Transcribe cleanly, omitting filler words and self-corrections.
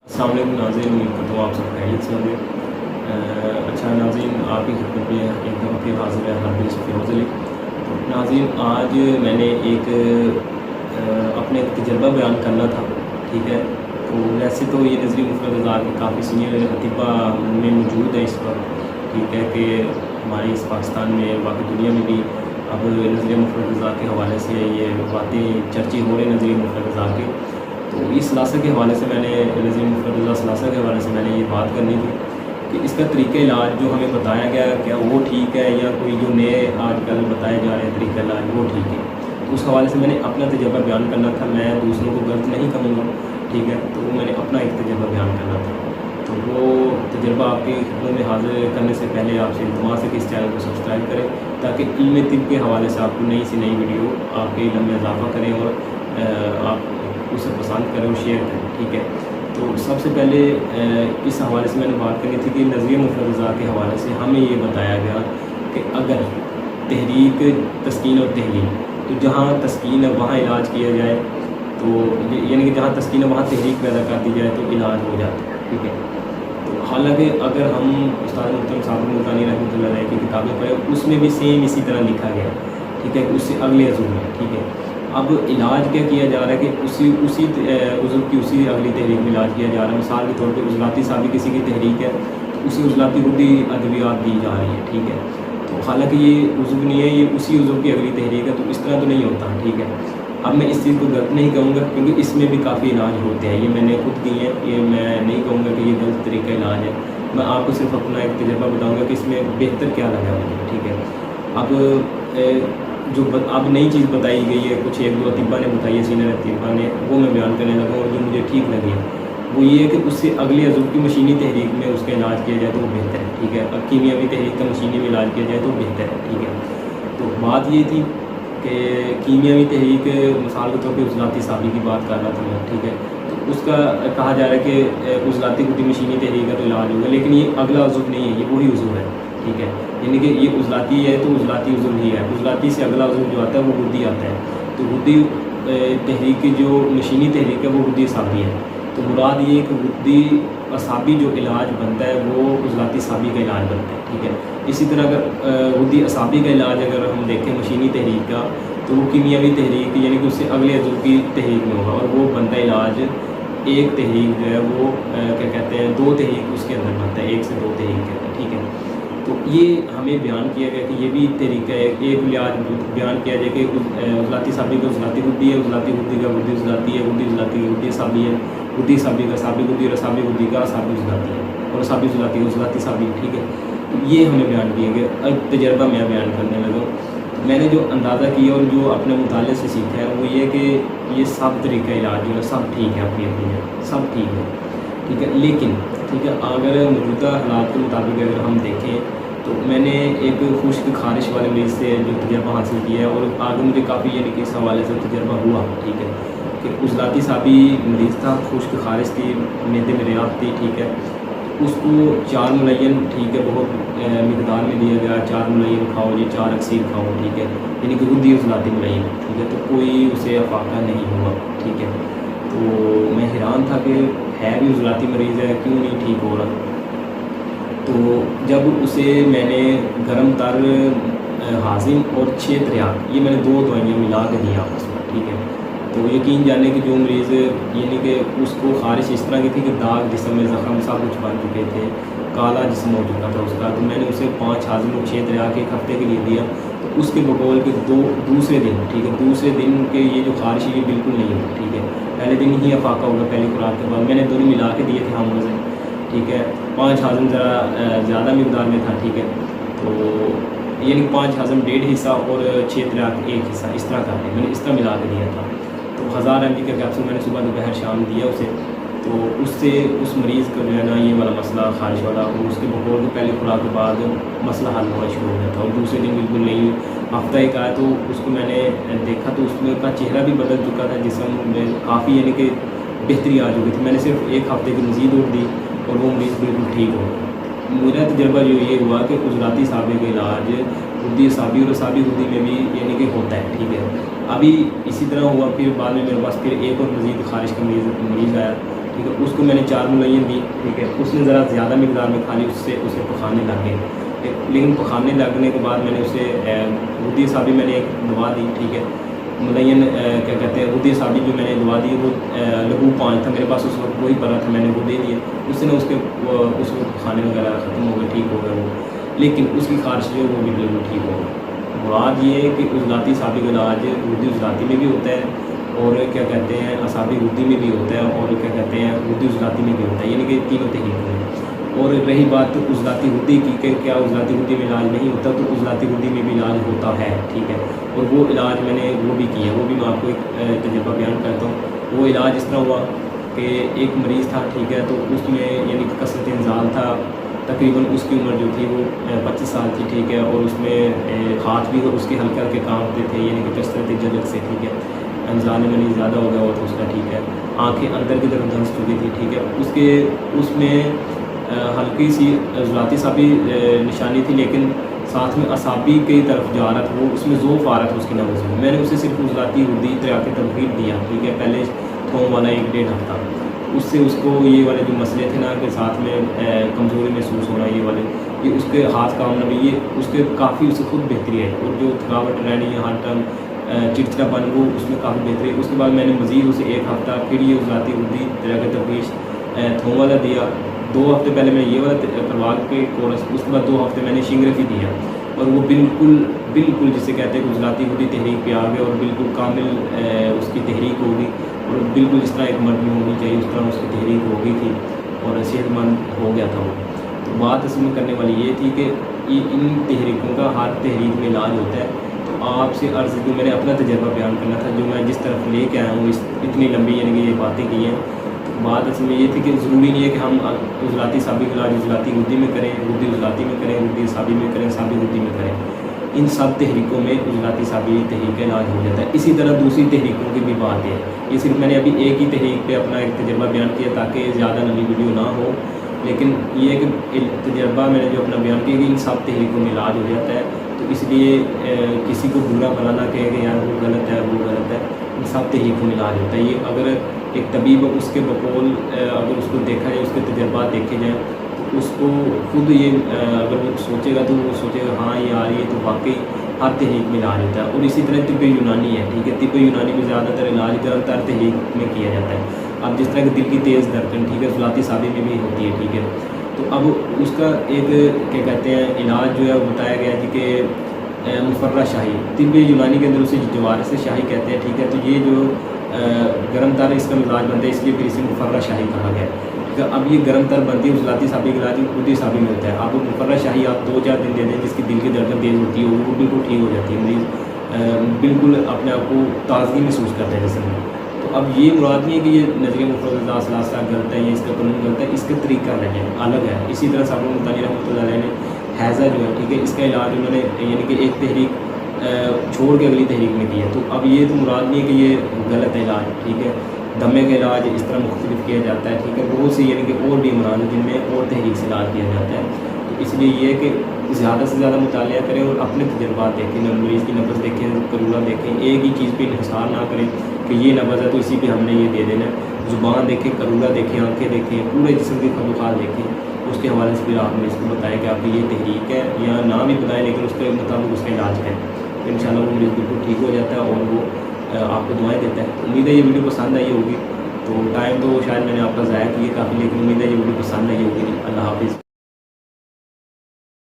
السلام علیکم ناظرین، امید کرتا ہوں آپ سب خیریت سے ہوں گے۔ اچھا ناظرین، آپ کی خدمت میں ایک دفعہ پھر حاضر ہے حربی فیروز علی۔ تو ناظرین، آج میں نے ایک اپنے تجربہ بیان کرنا تھا، ٹھیک ہے۔ تو ویسے تو یہ نظری مفرد ہزار کے کافی سینئر اطباء میں موجود ہے اس وقت، ٹھیک ہے، کہ ہمارے اس پاکستان میں باقی دنیا میں بھی اب نظری مفرد ہزار کے حوالے سے یہ باتیں چرچے ہو رہے ہیں نظری مفرد ہزار کے۔ تو اس ثلاثہ کے حوالے سے میں نے نظری مفرد اللہ ثلاثہ کے حوالے سے میں نے یہ بات کرنی تھی کہ اس کا طریقہ علاج جو ہمیں بتایا گیا کیا وہ ٹھیک ہے، یا کوئی جو نئے آج کل بتائے جا رہے ہیں طریقہ علاج وہ ٹھیک ہے۔ تو اس حوالے سے میں نے اپنا تجربہ بیان کرنا تھا، میں دوسروں کو غلط نہیں کہوں گا، ٹھیک ہے۔ تو میں نے اپنا ایک تجربہ بیان کرنا تھا، تو وہ تجربہ آپ کی خدمت میں حاضر کرنے سے پہلے آپ سے التماس ہے کہ اس چینل کو سبسکرائب کریں، تاکہ علم طب کے حوالے سے آپ کو نئی سی نئی ویڈیو آپ کے علم میں اضافہ کریں اور آپ اسے پسند کریں اور شیئر کریں، ٹھیک ہے۔ تو سب سے پہلے اس حوالے سے میں نے بات کرنی تھی کہ نظریہ مفرد کے حوالے سے ہمیں یہ بتایا گیا کہ اگر تحریک، تسکین اور تحلیل، تو جہاں تسکین ہے وہاں علاج کیا جائے، تو یعنی کہ جہاں تسکین ہے وہاں تحریک پیدا کر دی جائے تو علاج ہو جاتا ہے، ٹھیک ہے۔ تو حالانکہ اگر ہم استاد محترم صاحب ملتانی رحمۃ اللہ علیہ کی کتابیں پڑھیں، اس میں بھی سیم اسی طرح لکھا گیا، ٹھیک ہے، اس سے اگلے عضو میں، ٹھیک ہے۔ اب علاج کیا کیا جا رہا ہے کہ اسی عضو کی اسی اگلی تحریک میں علاج کیا جا رہا ہے۔ مثال کے طور پہ عضلاتی سابی کسی کی تحریک ہے تو اسی عضلاتی گردی ادویات دی جا رہی ہے، ٹھیک ہے۔ تو حالانکہ یہ عضو نہیں ہے، یہ اسی عضو کی اگلی تحریک ہے، تو اس طرح تو نہیں ہوتا، ٹھیک ہے۔ اب میں اس چیز کو غلط نہیں کہوں گا کیونکہ اس میں بھی کافی علاج ہوتے ہیں، یہ میں نے خود دی ہیں، یہ میں نہیں کہوں گا کہ یہ غلط طریقہ علاج ہے۔ میں آپ کو صرف اپنا ایک تجربہ بتاؤں گا کہ اس میں بہتر کیا لگا مجھے، ٹھیک ہے۔ اب جو اب نئی چیز بتائی گئی ہے، کچھ ایک دو اطباء نے بتائی ہے، سینئر اطباء نے، وہ میں بیان کرنے لگا ہوں، اور جو مجھے ٹھیک لگی ہے وہ یہ ہے کہ اس سے اگلے عضو کی مشینی تحریک میں اس کا علاج کیا جائے تو وہ بہتر ہے، ٹھیک ہے۔ اب کیمیاوی تحریک کا مشینی میں علاج کیا جائے تو بہتر ہے، ٹھیک ہے۔ تو بات یہ تھی کہ کیمیاوی تحریک مثال کے طور پہ عضلاتی سابی کی بات کر رہا تھا میں، ٹھیک ہے۔ تو اس کا کہا جا رہا ہے کہ عضلاتی گردی مشینی تحریک کا تو علاج ہوگا، لیکن یہ اگلا عضو نہیں ہے، یہ وہی عضو ہے، ٹھیک ہے۔ یعنی کہ یہ عضلاتی ہے تو عضلاتی عضو ہی ہے، عضلاتی سے اگلا عضو جو آتا ہے وہ گردی آتا ہے، تو گردی تحریک کی جو مشینی تحریک ہے وہ گردی اعصابی ہے۔ تو مراد یہ کہ گردی اعصابی جو علاج بنتا ہے وہ عضلاتی اعصابی کا علاج بنتا ہے، ٹھیک ہے۔ اسی طرح اگر گردی اعصابی کا علاج اگر ہم دیکھیں مشینی تحریک کا، تو وہ کیمیاوی تحریک یعنی کہ اس سے اگلے عضو کی تحریک میں ہوگا، اور وہ بنتا ہے علاج ایک تحریک جو ہے وہ کیا کہتے ہیں، دو تحریک اس کے اندر بنتا ہے، ایک سے دو تحریک کہتے ہیں، ٹھیک ہے۔ تو یہ ہمیں بیان کیا گیا کہ یہ بھی طریقہ ہے، ایک علاج بیان کیا جائے کہ عضلاتی اعصابی کا عضلاتی گردی ہے، عضلاتی گردی کا گردی عضلاتی ہے، گردی عضلاتی کا گردی اعصابی ہے، گردی اعصابی کا اعصابی گردی، اور اعصابی گردی کا اعصابی عضلاتی ہے، اور اعصابی عضلاتی کا عضلاتی اعصابی، ٹھیک ہے۔ تو یہ ہمیں بیان کیا گیا۔ اب تجربہ میں بیان کرنے لگا، میں نے جو اندازہ کیا اور جو اپنے مطالعے سے سیکھا ہے وہ یہ کہ یہ سب طریقہ علاج جو ہے سب ٹھیک ہے، اپنی اپنی جگہ سب ٹھیک ہے، ٹھیک ہے۔ لیکن ٹھیک ہے، اگر موجودہ حالات کے مطابق اگر ہم دیکھیں تو میں نے ایک خشک خارش والے مریض سے جو تجربہ حاصل کیا ہے، اور آگے مجھے کافی یعنی کہ اس حوالے سے تجربہ ہوا، ٹھیک ہے، کہ عضلاتی سابی مریض تھا، خشک خارش تھی، معدے میں ریاض تھی، ٹھیک ہے۔ اس کو 4 ملین، ٹھیک ہے، بہت مقدار میں دیا گیا، 4 ملین کھاؤ جی، 4 اکسیر کھاؤ، ٹھیک ہے، یعنی کہ گردی عضلاتی ملین، ٹھیک ہے۔ تو کوئی اسے افاقہ نہیں ہوا، ٹھیک ہے۔ تو میں حیران تھا کہ ہے بھی عضلاتی مریض ہے، کیوں نہیں ٹھیک ہو رہا۔ تو جب اسے میں نے گرم تر حازم اور 6 تریاق، یہ میں نے 2 دوائیاں ملا کے دی آپس میں، ٹھیک ہے۔ تو یقین جانے کہ جو مریض یعنی کہ اس کو خارش اس طرح کی تھی کہ داغ جسم میں زخم سب کچھ بن چکے تھے، کالا جسم ہو چکا تھا اس کا، تو میں نے اسے 5 حازم اور 6 تریاق ایک ہفتے کے لیے دیا۔ تو اس کے بقول کے دوسرے دن، ٹھیک ہے، دوسرے دن کے یہ جو خارش ہے یہ بالکل نہیں ہوئی، ٹھیک ہے۔ پہلے دن ہی افاقہ ہوگا پہلی خوراک کے بعد، میں نے دونوں ملا کے دیے تھے ہم وزن، ٹھیک ہے۔ 5 ہاضم ذرا زیادہ مقدار میں تھا، ٹھیک ہے۔ تو یعنی 5 ہاضم 1.5 حصہ اور 6 تریاق 1 حصہ، اس طرح کر کے میں نے اس طرح ملا کے دیا تھا۔ تو 1000 mg کا کیپسول میں نے صبح دوپہر شام دیا اسے، تو اس سے اس مریض کا جو ہے نا یہ والا مسئلہ خارش والا، اور اس کے بقول کے پہلے خوراک کے بعد مسئلہ حل ہونا شروع ہو گیا تھا، اور دوسرے دن بالکل نہیں، ہفتہ ایک آیا تو اس کو میں نے دیکھا تو اس میں کا چہرہ بھی بدل چکا تھا، جسم میں کافی یعنی کہ بہتری آ چکی تھی۔ میں نے صرف ایک ہفتے کی مزید اور دی اور وہ مریض بالکل ٹھیک ہو۔ میرا تجربہ جو یہ ہوا کہ عضلاتی سابے کا علاج گردی اعصابی اور اعصابی گردی میں بھی یعنی کہ ہوتا ہے، ٹھیک ہے۔ ابھی اسی طرح ہوا، پھر بعد میں میرے پاس پھر ایک اور مزید خارش کا مریض آیا، ٹھیک ہے. اس کو میں نے 4 ملین دی. ٹھیک ہے. اس نے ذرا زیادہ مقدار میں کھا لی, اس سے اسے پخانے لگ گئے. لیکن پخانے لگنے کے بعد میں نے اسے غدی صابی میں نے ایک دوا دی. ٹھیک ہے. ملین کیا کہتے ہیں غدی صابی جو میں نے دوا دی وہ لگو 5 تھا میرے پاس اس وقت, وہی پڑا تھا, میں نے وہ دے دیے. اس نے اس کو پخانے وغیرہ ختم ہو گئے, ٹھیک ہو گئے وہ, لیکن اس کی خارش جو ہے وہ بھی بالکل ٹھیک ہو گئی. مراد یہ ہے کہ عضلاتی صابی کا علاج غدی عضلاتی میں بھی ہوتا ہے, اور کیا کہتے ہیں اعصابی غدی میں بھی ہوتا ہے, اور کیا کہتے ہیں غدی عضلاتی میں بھی ہوتا ہے, یعنی کہ تینوں تحریک میں. اور رہی بات عضلاتی غدی کی کہ کیا عضلاتی غدی میں علاج نہیں ہوتا, تو عضلاتی غدی میں بھی علاج ہوتا ہے. ٹھیک ہے. اور وہ علاج میں نے وہ بھی کیا, وہ بھی میں آپ کو ایک تجربہ بیان کرتا ہوں. وہ علاج اس طرح ہوا کہ ایک مریض تھا. ٹھیک ہے. تو اس میں یعنی کہ کثرت انزال تھا, تقریباً اس کی عمر جو تھی وہ 25 سال تھی. ٹھیک ہے. اور اس میں ہاتھ بھی اس کے ہلکے ہلکے کانپتے تھے, یعنی کہ کثرت جلد سے. ٹھیک ہے. انزال میں زیادہ ہو گیا ہوا تھا اس کا. ٹھیک ہے. آنکھیں اندر کی طرف دھنس چکی تھی. ٹھیک ہے. اس میں ہلکی سی عضلاتی صابی نشانی تھی, لیکن ساتھ میں اعصابی کی طرف جا رہا تھا, وہ اس میں ذوف آ رہا تھا اس کی نبض میں. میں نے اسے صرف عضلاتی غدی طرح کے تمہید دیا. ٹھیک ہے. پہلے تھوم والا 1-1.5 ہفتہ, اس سے اس کو یہ والے جو مسئلے تھے نا کہ ساتھ میں کمزوری محسوس ہونا, یہ والے یہ اس کے ہاتھ کام نہ بھی, یہ اس کے کافی اس سے خود بہتری ہے. اور جو تھکاوٹ رہنی ہر ٹائم چڑچڑا پن وہ اس میں کافی بہتری ہے. اس کے بعد میں نے مزید اسے 1 ہفتہ پھر یہ عضلاتی غدی طرح کے تفریش تھوم والا دیا. 2 ہفتے پہلے میں یہ والا کروا کے کورس, اس کے بعد 2 ہفتے میں نے شنگرفی دیا, اور وہ بالکل جسے کہتے ہیں عضلاتی غدی تحریک پہ آ گئے, اور بالکل کامل اس کی تحریک ہوگی, اور بالکل جس طرح ایک مرد میں ہونی چاہیے اس طرح اس کی تحریک ہو گئی تھی, اور صحت مند ہو گیا تھا وہ. تو بات اصل میں کرنے والی یہ تھی کہ ان تحریکوں کا ہر تحریک میں علاج ہوتا ہے. تو آپ سے عرض کی میں نے اپنا تجربہ بیان کرنا تھا, جو میں جس طرف لے کے آیا ہوں اتنی لمبی یعنی کہ یہ باتیں کی ہیں. بات اصل میں یہ تھی کہ ضروری نہیں ہے کہ ہم عضلاتی صابی کا علاج عضلاتی غدی میں کریں, غدی عضلاتی میں کریں, غدی صابی میں کریں, صابی غدی میں کریں. ان سب تحریکوں میں عضلاتی صابی تحریک کا علاج ہو جاتا ہے. اسی طرح دوسری تحریکوں کی بھی بات ہے. یہ صرف میں نے ابھی ایک ہی تحریک پہ اپنا ایک تجربہ بیان کیا تاکہ زیادہ لمبی ویڈیو نہ ہو, لیکن یہ ہے کہ تجربہ میں نے جو اپنا بیان کیا کہ ان سب تحریکوں میں علاج ہو جاتا ہے. تو اس لیے کسی کو برا بھلا نہ کہے کہ یار وہ غلط ہے وہ غلط ہے, ان سب تحریکوں میں علاج ہوتا ہے. یہ اگر ایک طبیب اس کے بقول اگر اس کو دیکھا جائے, اس کے تجربات دیکھے جائیں, تو اس کو خود یہ اگر وہ سوچے گا تو وہ سوچے گا ہاں یار یہ تو واقعی ہر تحریک میں علاج ہوتا ہے. اور اسی طرح طب یونانی ہے. ٹھیک ہے. طب یونانی میں زیادہ تر علاج گرم تر تحریک میں کیا جاتا ہے. اب جس طرح کہ دل کی تیز دھڑکن, ٹھیک ہے, عضلاتی صابی میں بھی ہوتی ہے. ٹھیک ہے. تو اب اس کا ایک کیا کہتے ہیں علاج جو ہے وہ بتایا گیا ہے کہ مفرہ شاہی, طب یونانی کے اندر اسے جوارث شاہی کہتے ہیں. ٹھیک ہے. تو یہ جو گرم تر اس کا مزاج بنتا ہے, اس لیے پھر اسے مفرہ شاہی کہا گیا. ٹھیک ہے. اب یہ گرم تر بنتی ہے عضلاتی صابی کا علاج غدی صابی میں ہوتا ہے. اب مفرہ شاہی آپ 2-4 دن دے دیں, جس کی دل کی دھڑکن تیز ہوتی ہے وہ بالکل ٹھیک ہو جاتی ہے, مریض بالکل اپنے آپ کو تازگی محسوس کرتا ہے جسم میں. تو اب یہ مراد نہیں ہے کہ یہ نظریہ مفرد ثلاثہ غلط ہے یا اس کا قانون غلط ہے, اس کا طریقہ الگ ہے. اسی طرح صاحب مطالعہ رحمۃ اللہ علیہ نے حیضہ جو ہے, ٹھیک ہے, اس کا علاج انہوں نے یعنی کہ ایک تحریک چھوڑ کے اگلی تحریک میں کیا. تو اب یہ تو مراد نہیں ہے کہ یہ غلط ہے علاج. ٹھیک ہے. دمے کا علاج اس طرح مختلف کیا جاتا ہے. ٹھیک ہے. بہت سی یعنی کہ اور بھی امراض ہیں جن میں اور تحریک سے علاج کیا جاتا ہے. تو اس لیے یہ ہے کہ زیادہ سے زیادہ مطالعہ کریں اور اپنے تجربات دیکھیں, مریض کی نبض دیکھیں, کرولہ دیکھیں. ایک ہی چیز پہ انحصار نہ کریں کہ یہ نبض ہے تو اسی پہ ہم نے یہ دے دینا ہے. زبان دیکھیں, کرولہ دیکھیں, آنکھیں دیکھیں, پورے جسم کی خدوخال دیکھیں. اس کے حوالے سے پھر آپ نے اس کو بتایا کہ آپ کی یہ تحریک ہے, یا نہ بھی بتائیں لیکن اس کے مطابق اس کا علاج کریں. انشاءاللہ وہ مریض بالکل ٹھیک ہو جاتا ہے اور وہ آپ کو دعائیں دیتا ہے. امید ہے یہ ویڈیو پسند آئی ہوگی. تو ٹائم تو شاید میں نے آپ کا ضائع کیا کافی, لیکن امید ہے یہ ویڈیو پسند